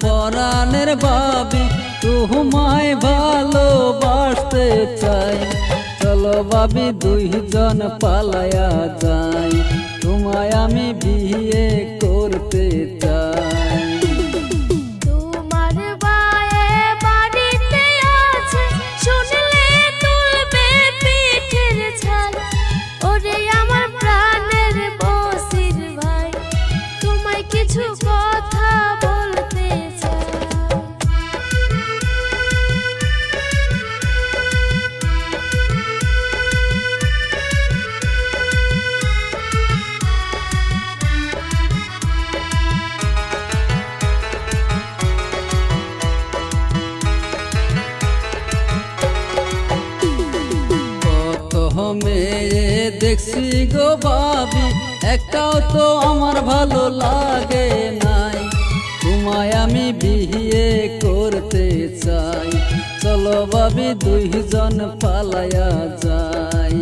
পরাণের ভাবি তোমায় ভালোবাসতে চাই। চলো ভাবি দুইজন পালায়া যাই, তোমায় আমি বিয়ে করতে চাই। মেয়ে দেখছি গো ভাবি, একটাও তো আমার ভালো লাগে নাই। তোমায় আমি বিয়ে করতে চাই, চলো ভাবি দুইজন পালায়া যাই।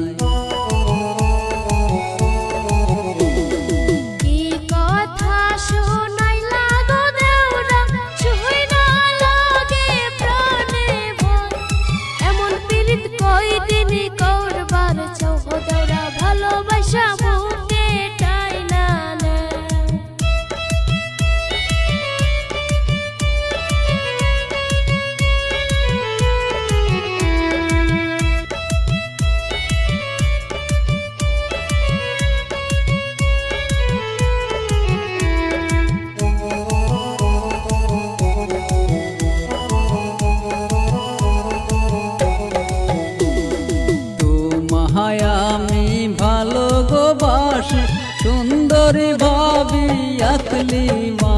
আমি ভালো গো বাসি সুন্দরী ভাবি আসলি মা,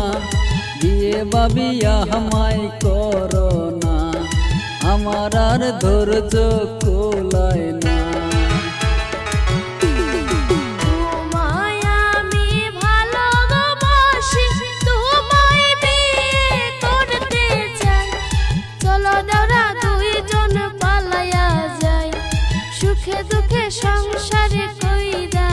বিয়ে ভাবি আমায় করো না, আমার আর ধৈর্য কোলায় না। দুঃখে সংসারে কইরা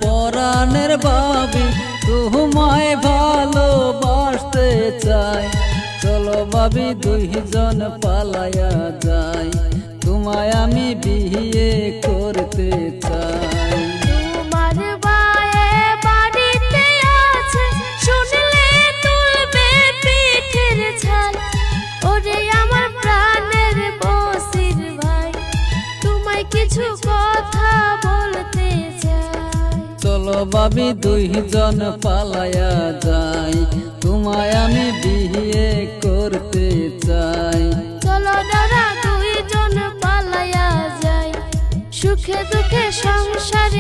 পরাণের ভাবি তোমায় ভালোবাসতে চাই, চলো ভাবি দুইজন পালায়া যাই, তোমায় আমি বিয়ে করতে চাই। কিছু কথা বলতে চাই, চলো ভাবি দুইজন পালায়া যাই, তোমায় আমি বিয়ে করতে চাই। চলো দাদা দুইজন পালায়া যাই, সুখে দুঃখে সংসার